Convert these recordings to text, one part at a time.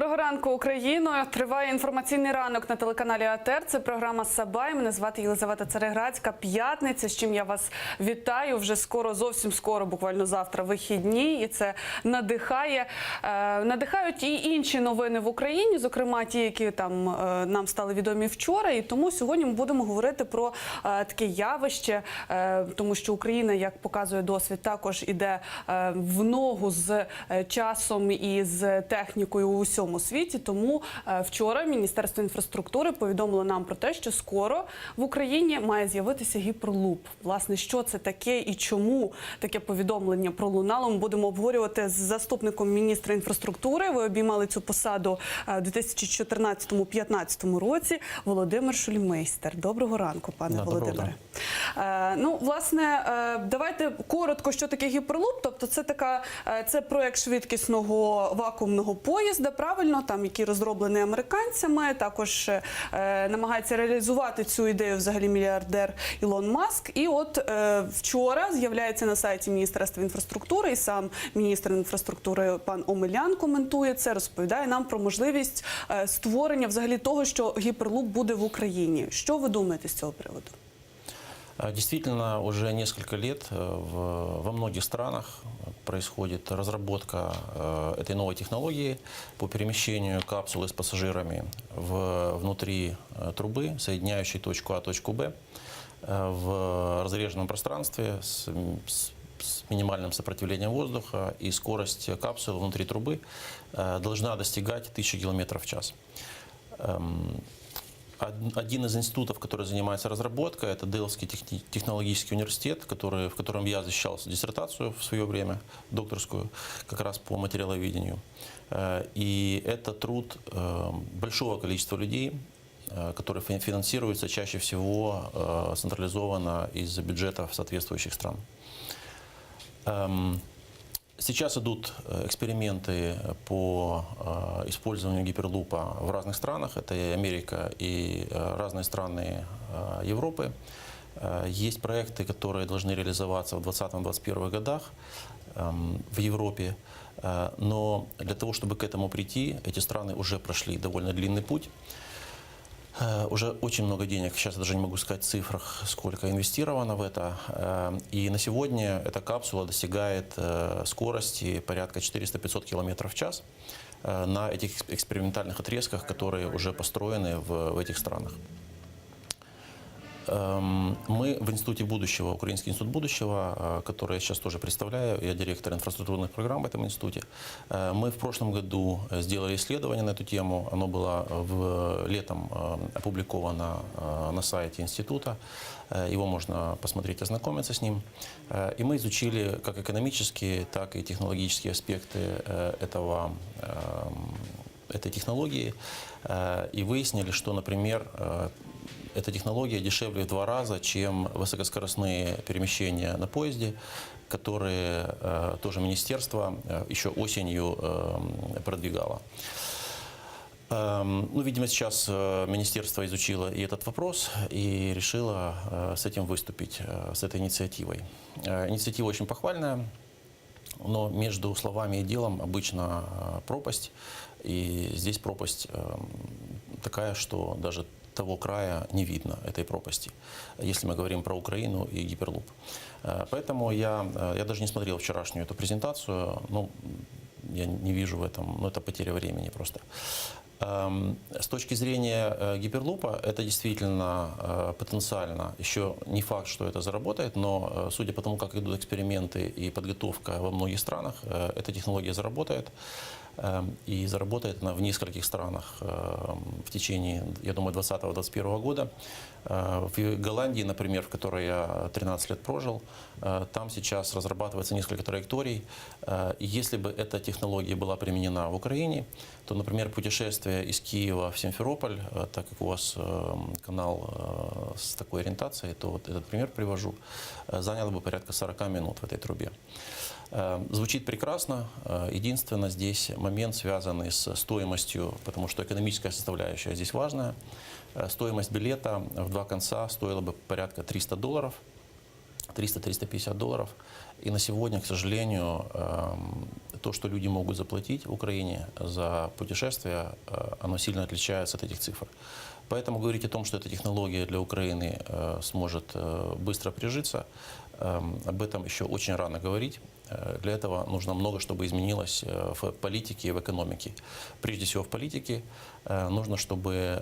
Доброго ранку, Україно! Триває інформаційний ранок на телеканалі АТR. Це програма «Сабай». Мене звати Єлизавета Цареградська. П'ятниця, з чим я вас вітаю. Вже скоро, зовсім скоро, буквально завтра, вихідні. І це надихає. Надихають і інші новини в Україні, зокрема ті, які там нам стали відомі вчора. І тому сьогодні ми будемо говорити про таке явище, тому що Україна, як показує досвід, також іде в ногу з часом і з технікою у всьому світі. Тому вчора Міністерство інфраструктури повідомило нам про те, що скоро в Україні має з'явитися гіперлуп. Власне, що це таке і чому таке повідомлення пролунало, ми будемо обговорювати з заступником міністра інфраструктури. Ви обіймали цю посаду у 2014-2015 році. Володимир Шульмейстер. Доброго ранку, пане Володимире. Ну, власне, давайте коротко, що таке гіперлуп. Тобто це проєкт швидкісного вакуумного поїзда, правильно, там, який розроблений американцями. Також намагається реалізувати цю ідею взагалі мільярдер Ілон Маск. І от вчора з'являється на сайті Міністерства інфраструктури, і сам міністр інфраструктури пан Омелян коментує це, розповідає нам про можливість створення взагалі того, що гіперлуп буде в Україні. Що ви думаєте з цього приводу? Действительно, уже несколько лет во многих странах происходит разработка этой новой технологии по перемещению капсулы с пассажирами внутри трубы, соединяющей точку А и точку Б в разреженном пространстве с минимальным сопротивлением воздуха, и скорость капсулы внутри трубы должна достигать 1000 км в час. Один из институтов, который занимается разработкой, это Делфтский технологический университет, в котором я защищал диссертацию в свое время, докторскую, как раз по материаловедению. И это труд большого количества людей, который финансируется чаще всего централизованно из бюджетов соответствующих стран. Сейчас идут эксперименты по использованию гиперлупа в разных странах. Это и Америка, и разные страны Европы. Есть проекты, которые должны реализоваться в 2020-2021 годах в Европе. Но для того, чтобы к этому прийти, эти страны уже прошли довольно длинный путь. Уже очень много денег, сейчас я даже не могу сказать в цифрах, сколько инвестировано в это. И на сегодня эта капсула достигает скорости порядка 400-500 км в час на этих экспериментальных отрезках, которые уже построены в этих странах. Мы в Институте будущего, Украинский институт будущего, который я сейчас тоже представляю, я директор инфраструктурных программ в этом институте, мы в прошлом году сделали исследование на эту тему, оно было летом опубликовано на сайте института, его можно посмотреть, ознакомиться с ним. И мы изучили как экономические, так и технологические аспекты этой технологии и выяснили, что, например, эта технология дешевле в 2 раза, чем высокоскоростные перемещения на поезде, которые тоже министерство еще осенью продвигало. Ну, видимо, сейчас министерство изучило и этот вопрос и решило с этим выступить, с этой инициативой. Инициатива очень похвальная, но между словами и делом обычно пропасть. И здесь пропасть такая, что даже того края не видно, этой пропасти, если мы говорим про Украину и гиперлуп. Поэтому я даже не смотрел вчерашнюю эту презентацию, ну, я не вижу в этом, ну, это потеря времени просто. С точки зрения гиперлупа, это действительно потенциально, еще не факт, что это заработает, но судя по тому, как идут эксперименты и подготовка во многих странах, эта технология заработает. И заработает она в нескольких странах в течение, я думаю, 2020-2021 года. В Голландии, например, в которой я 13 лет прожил, там сейчас разрабатывается несколько траекторий. И если бы эта технология была применена в Украине, то, например, путешествие из Киева в Симферополь, так как у вас канал с такой ориентацией, то вот этот пример привожу, заняло бы порядка 40 минут в этой трубе. Звучит прекрасно. Единственное, здесь момент, связанный с стоимостью, потому что экономическая составляющая здесь важная. Стоимость билета в 2 конца стоила бы порядка $300, $300-350. И на сегодня, к сожалению, то, что люди могут заплатить в Украине за путешествия, оно сильно отличается от этих цифр. Поэтому говорить о том, что эта технология для Украины сможет быстро прижиться, об этом еще очень рано говорить. Для этого нужно много, чтобы изменилось в политике и в экономике. Прежде всего в политике нужно, чтобы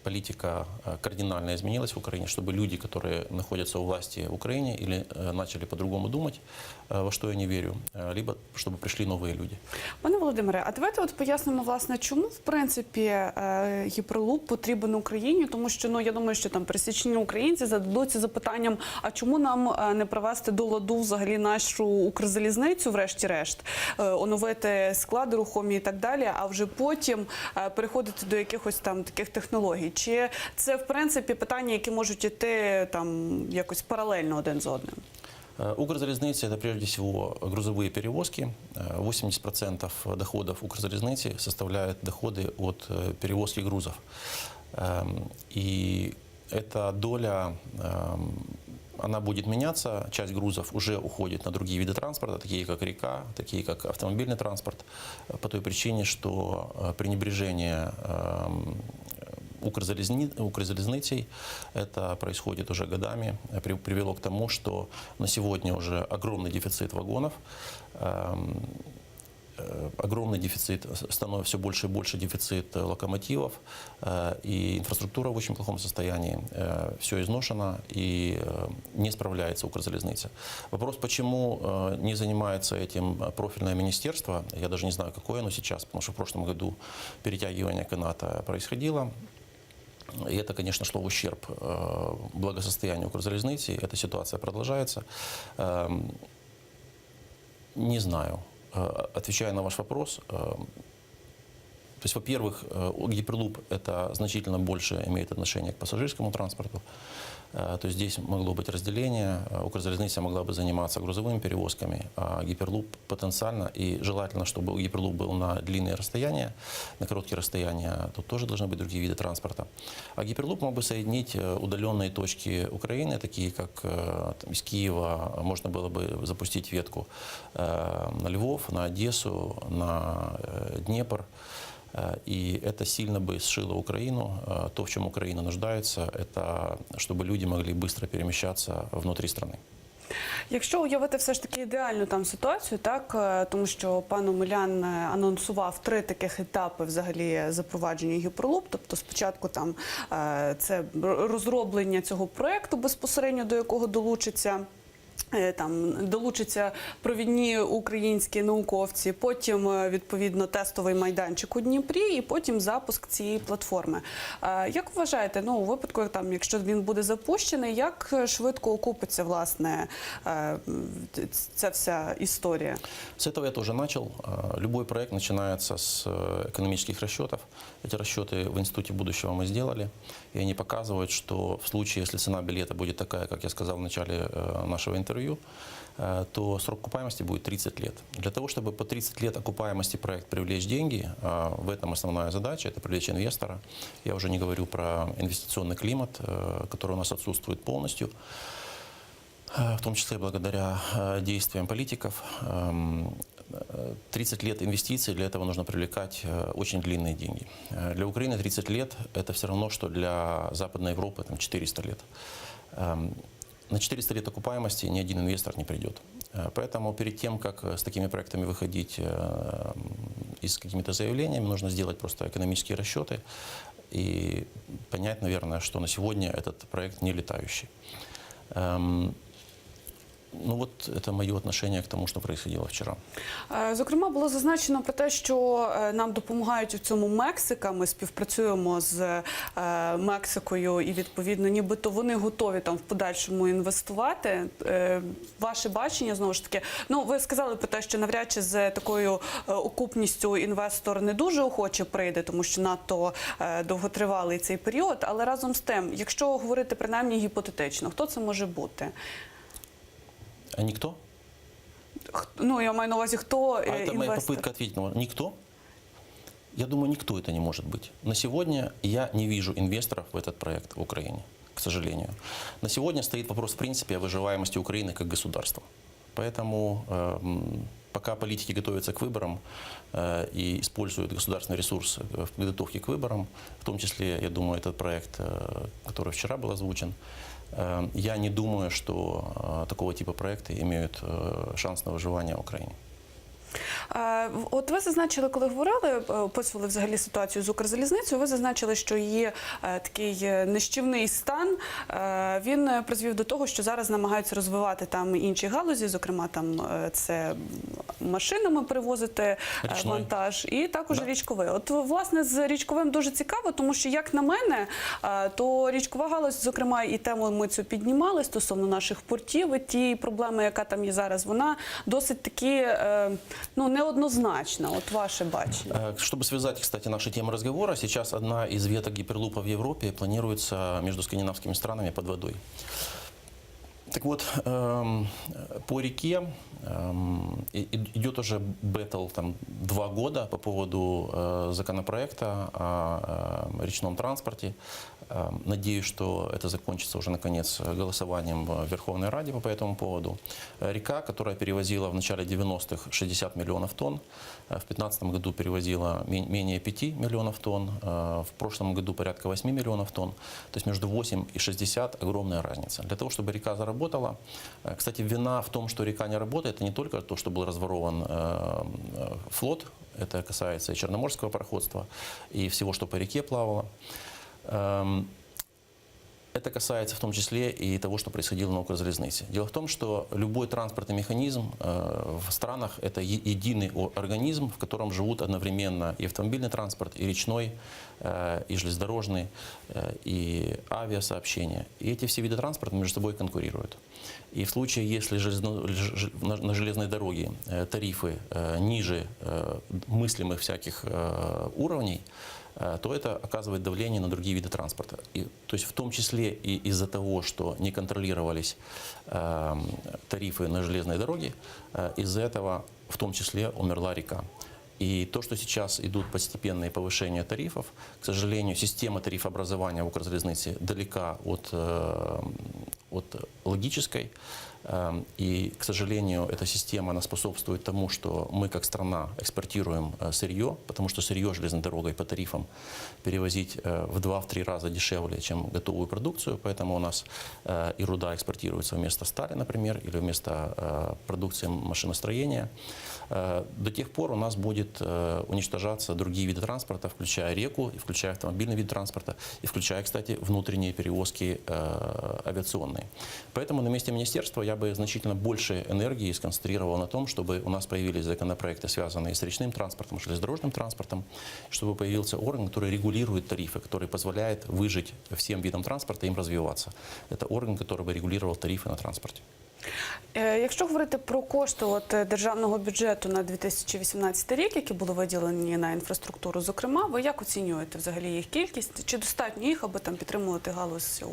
политика кардинально изменилась в Украине, чтобы люди, которые находятся у власти в Украине, или начали по-другому думать, во что я не верю, либо чтобы пришли новые люди. Пане Володимире, а давайте от пояснимо, власне, чому, в принципі, гіперлуп потрібен Україні, тому що, ну, я думаю, що там пересічні українці зададуться запитанням, а чому нам не привести до ладу взагалі нашу Укрзалізницю, врешті-решт, оновити склади рухомі і так далі, а вже потім переходити до якихось там таких технологій. Чи це, в принципі, питання, які можуть іти там якось паралельно один з одним? Укрзалезница – это прежде всего грузовые перевозки. 80% доходов Укрзалезницы составляют доходы от перевозки грузов. И эта доля, она будет меняться. Часть грузов уже уходит на другие виды транспорта, такие как река, такие как автомобильный транспорт, по той причине, что пренебрежение Укрзалезницей, это происходит уже годами, привело к тому, что на сегодня уже огромный дефицит вагонов, огромный дефицит, становится все больше и больше дефицит локомотивов, и инфраструктура в очень плохом состоянии, все изношено и не справляется Укрзалезница. Вопрос, почему не занимается этим профильное министерство, я даже не знаю, какое оно сейчас, потому что в прошлом году перетягивание каната происходило. И это, конечно, шло в ущерб благосостоянию Укрзалезницы. Эта ситуация продолжается. Не знаю. Отвечая на ваш вопрос, то есть, во-первых, гиперлуп это значительно больше имеет отношение к пассажирскому транспорту. То есть здесь могло быть разделение. Укрзалезница могла бы заниматься грузовыми перевозками, а гиперлуп потенциально и желательно, чтобы гиперлуп был на длинные расстояния, на короткие расстояния, тут тоже должны быть другие виды транспорта. А гиперлуп мог бы соединить удаленные точки Украины, такие как из Киева можно было бы запустить ветку на Львов, на Одессу, на Днепр. И это сильно бы сшило Украину. То, в чем Украина нуждается, это чтобы люди могли быстро перемещаться внутри страны. Якщо уявити все ж таки ідеальну там ситуацію, так, тому що пан Омелян анонсував 3 таких етапи взагалі запровадження гіперлуп, тобто спочатку там це розроблення цього проекту безпосередньо, до якого долучаться провідні українські науковці, потім, відповідно, тестовий майданчик у Дніпрі і потім запуск цієї платформи. Як вважаєте, ну, у випадку, там, якщо він буде запущений, як швидко окупиться, власне, ця вся історія? С этого я тоже начал. Любой проект начинается с экономических расчетов. Эти расчеты в Институте будущего мы сделали, и они показывают, что в случае, если цена билета будет такая, как я сказал в начале нашего интервью, то срок окупаемости будет 30 лет. Для того, чтобы по 30 лет окупаемости проект привлечь деньги, в этом основная задача, это привлечь инвестора. Я уже не говорю про инвестиционный климат, который у нас отсутствует полностью, в том числе благодаря действиям политиков. 30 лет инвестиций, для этого нужно привлекать очень длинные деньги. Для Украины 30 лет – это все равно, что для Западной Европы там, 400 лет. На 400 лет окупаемости ни один инвестор не придет. Поэтому перед тем, как с такими проектами выходить и с какими-то заявлениями, нужно сделать просто экономические расчеты и понять, наверное, что на сегодня этот проект не летающий. Ну от це моє відношення к тому, що происходило вчора. Зокрема, було зазначено про те, що нам допомагають у цьому Мексика. Ми співпрацюємо з Мексикою і, відповідно, нібито вони готові там в подальшому інвестувати. Ваше бачення, знову ж таки, ну, ви сказали про те, що навряд чи з такою окупністю інвестор не дуже охоче прийде, тому що надто довготривалий цей період, але разом з тим, якщо говорити принаймні гіпотетично, хто це може бути? А никто? Ну, я маю на увазі, кто это инвестор? моя попытка ответить. Никто? Я думаю, никто это не может быть. На сегодня я не вижу инвесторов в этот проект в Украине, к сожалению. На сегодня стоит вопрос, в принципе, о выживаемости Украины как государства. Поэтому пока политики готовятся к выборам и используют государственный ресурс в подготовке к выборам, в том числе, я думаю, этот проект, который вчера был озвучен, я не думаю, что такого типа проекты имеют шанс на выживание в Украине. От ви зазначили, коли говорили, описували взагалі ситуацію з Укрзалізницею, ви зазначили, що її такий нищівний стан, він призвів до того, що зараз намагаються розвивати там інші галузі, зокрема там це машинами перевозити вантаж і також річковий. От, власне, з річковим дуже цікаво, тому що, як на мене, то річкова галузь, зокрема, і тему ми цю піднімали стосовно наших портів, і ті проблеми, яка там є зараз, вона досить таки, неоднозначна. От ваше бачення. Чтобы связать, кстати, наши темы разговора, сейчас одна из веток гиперлупа в Европе планируется между скандинавскими странами под водой. Так вот, по реке идет уже бэтл 2 года по поводу законопроекта о речном транспорте. Надеюсь, что это закончится уже, наконец, голосованием в Верховной Раде по этому поводу. Река, которая перевозила в начале 90-х 60 миллионов тонн, в 2015 году перевозила менее 5 миллионов тонн, в прошлом году порядка 8 миллионов тонн. То есть между 8 и 60 огромная разница. Для того, чтобы река заработала, кстати, вина в том, что река не работает, это не только то, что был разворован флот, это касается и черноморского пароходства, и всего, что по реке плавало. Это касается в том числе и того, что происходило на Укрзалезнице. Дело в том, что любой транспортный механизм в странах – это единый организм, в котором живут одновременно и автомобильный транспорт, и речной, и железнодорожный, и авиасообщение. И эти все виды транспорта между собой конкурируют. И в случае, если на железной дороге тарифы ниже мыслимых всяких уровней, то это оказывает давление на другие виды транспорта. То есть в том числе и из-за того, что не контролировались тарифы на железной дороге, из-за этого в том числе умерла река. И то, что сейчас идут постепенные повышения тарифов, к сожалению, система тарифообразования в Укрзалезнице далека от логической. И, к сожалению, эта система она способствует тому, что мы как страна экспортируем сырье, потому что сырье железной дорогой по тарифам перевозить в 2-3 раза дешевле, чем готовую продукцию. Поэтому у нас и руда экспортируется вместо стали, например, или вместо продукции машиностроения. До тех пор у нас будет уничтожаться другие виды транспорта, включая реку, и включая автомобильный вид транспорта, и включая, кстати, внутренние перевозки авиационные. Поэтому на месте министерства я бы значительно больше энергии сконцентрировал на том, чтобы у нас появились законопроекты, связанные с речным транспортом, железнодорожным транспортом, чтобы появился орган, который регулирует тарифы, который позволяет выжить всем видам транспорта и им развиваться. Это орган, который бы регулировал тарифы на транспорте. Якщо говорити про кошти державного бюджету на 2018 рік, які були виділені на інфраструктуру, зокрема, ви як оцінюєте взагалі їх кількість? Чи достатньо їх, аби там підтримувати галузь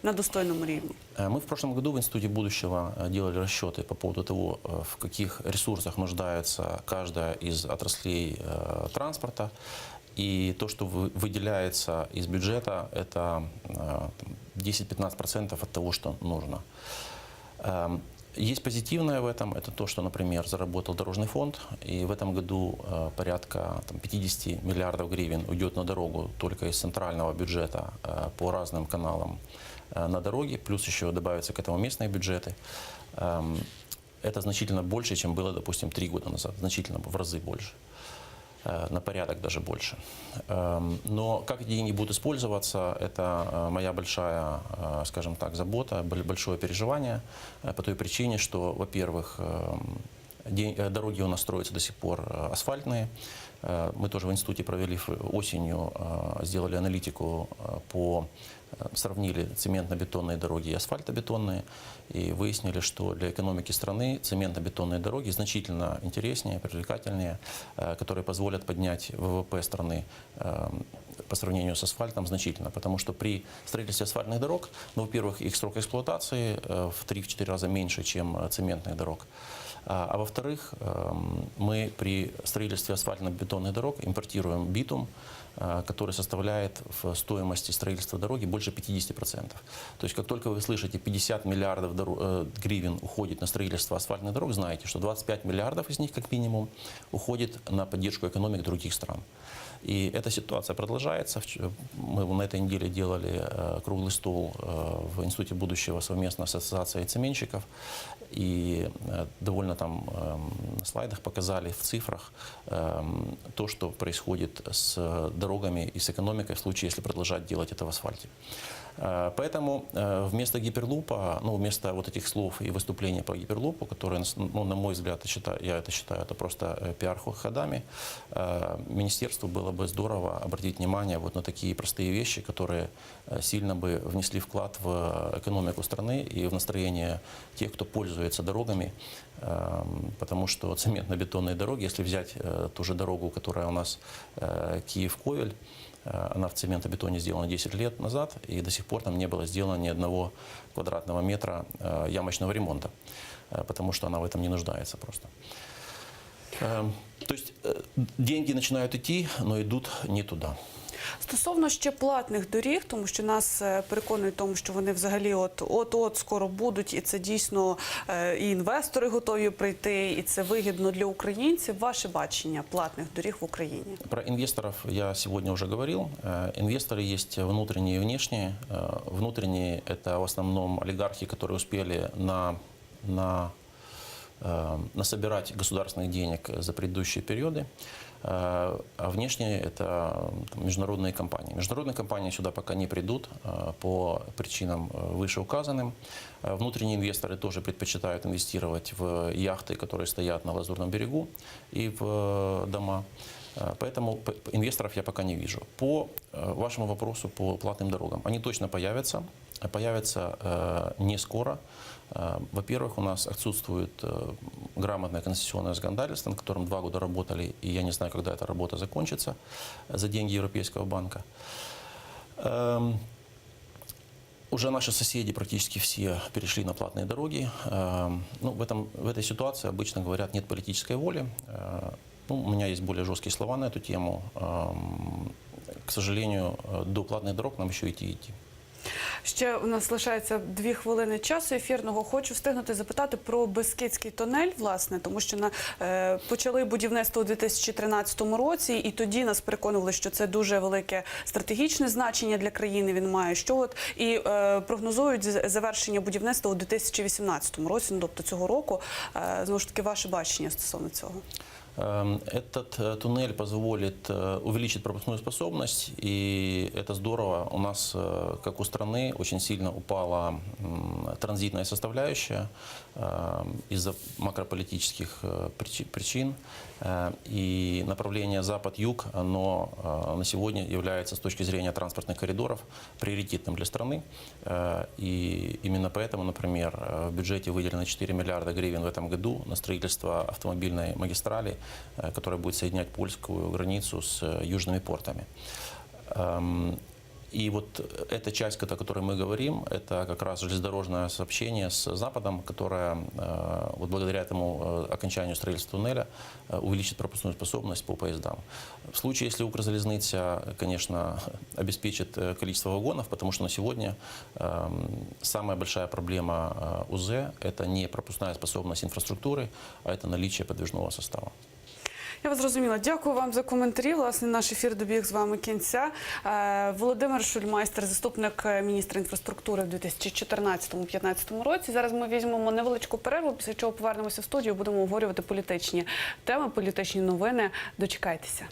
на достойному рівні? Мы в прошлом году в Институте будущего делали расчеты по поводу того, в каких ресурсах нуждается каждая из отраслей транспорта. И то, что выделяется из бюджета, это 10-15% от того, что нужно. Есть позитивное в этом, это то, что, например, заработал дорожный фонд, и в этом году порядка 50 миллиардов гривен уйдет на дорогу только из центрального бюджета по разным каналам на дороге, плюс еще добавятся к этому местные бюджеты. Это значительно больше, чем было, допустим, 3 года назад, значительно в разы больше. На порядок даже больше. Но как эти деньги будут использоваться, это моя большая, скажем так, забота, большое переживание по той причине, что, во-первых, дороги у нас строятся до сих пор асфальтные. Мы тоже в институте провели осенью, сделали аналитику сравнили цементно-бетонные дороги и асфальтобетонные, и выяснили, что для экономики страны цементно-бетонные дороги значительно интереснее, привлекательнее, которые позволят поднять ВВП страны по сравнению с асфальтом значительно, потому что при строительстве асфальтных дорог, во-первых, их срок эксплуатации в 3-4 раза меньше, чем цементных дорог. А во-вторых, мы при строительстве асфальтных железобетонных дорог, импортируем битум, который составляет в стоимости строительства дороги больше 50%. То есть как только вы слышите 50 миллиардов гривен уходит на строительство асфальтных дорог, знаете, что 25 миллиардов из них как минимум уходит на поддержку экономик других стран. И эта ситуация продолжается. Мы на этой неделе делали круглый стол в Институте будущего совместно с Ассоциацией цементщиков. И довольно там на слайдах показали в цифрах то, что происходит с дорогами и с экономикой в случае, если продолжать делать это в асфальте. Поэтому вместо гиперлупа, вместо вот этих слов и выступления по гиперлупу, которые, на мой взгляд, я это считаю, это просто пиар-ходами, министерству было бы здорово обратить внимание вот на такие простые вещи, которые сильно бы внесли вклад в экономику страны и в настроение тех, кто пользуется дорогами, потому что цементно-бетонные дороги, если взять ту же дорогу, которая у нас Киев-Ковель, она в цементобетоне сделана 10 лет назад, и до сих пор там не было сделано ни одного квадратного метра ямочного ремонта, потому что она в этом не нуждается просто. То есть деньги начинают идти, но идут не туда. Стосовно ще платних доріг, тому що нас переконують в тому, що вони взагалі от скоро будуть, і це дійсно і інвестори готові прийти, і це вигідно для українців. Ваше бачення платних доріг в Україні? Про инвесторов я сегодня уже говорил. Инвесторы есть внутренние и внешние. Внутренние – это в основном олигархи, которые успели насобирать государственных денег за предыдущие периоды. А внешние – это международные компании. Международные компании сюда пока не придут по причинам вышеуказанным. Внутренние инвесторы тоже предпочитают инвестировать в яхты, которые стоят на Лазурном берегу, и в дома. Поэтому инвесторов я пока не вижу. По вашему вопросу по платным дорогам. Они точно появятся. Появятся не скоро. Во-первых, у нас отсутствует грамотное концессионное законодательство, над которым 2 года работали, и я не знаю, когда эта работа закончится за деньги Европейского банка. Уже наши соседи практически все перешли на платные дороги. В этой ситуации обычно говорят, нет политической воли. У меня есть более жесткие слова на эту тему. К сожалению, до платных дорог нам еще идти. Ще у нас лишається 2 хвилини часу ефірного. Хочу встигнути запитати про Бескидський тунель, власне, тому що почали будівництво у 2013 році, і тоді нас переконували, що це дуже велике стратегічне значення для країни він має. І прогнозують завершення будівництва у 2018 році, тобто цього року. Знову ж таки, ваше бачення стосовно цього? Этот туннель позволит увеличить пропускную способность, и это здорово. У нас, как у страны, очень сильно упала транзитная составляющая из-за макрополитических причин. И направление Запад-Юг, оно на сегодня является с точки зрения транспортных коридоров приоритетным для страны. И именно поэтому, например, в бюджете выделено 4 миллиарда гривен в этом году на строительство автомобильной магистрали, которая будет соединять польскую границу с южными портами. И вот эта часть, о которой мы говорим, это как раз железнодорожное сообщение с Западом, которое вот благодаря этому окончанию строительства туннеля увеличит пропускную способность по поездам. В случае, если Укрзалезница, конечно, обеспечит количество вагонов, потому что на сегодня самая большая проблема УЗ – это не пропускная способность инфраструктуры, а это наличие подвижного состава. Я вас зрозуміла. Дякую вам за коментарі. Власне, наш ефір добіг з вами кінця. Володимир Шульмайстер, заступник міністра інфраструктури в 2014-2015 році. Зараз ми візьмемо невеличку перерву, після чого повернемося в студію, будемо обговорювати політичні теми, політичні новини. Дочекайтеся.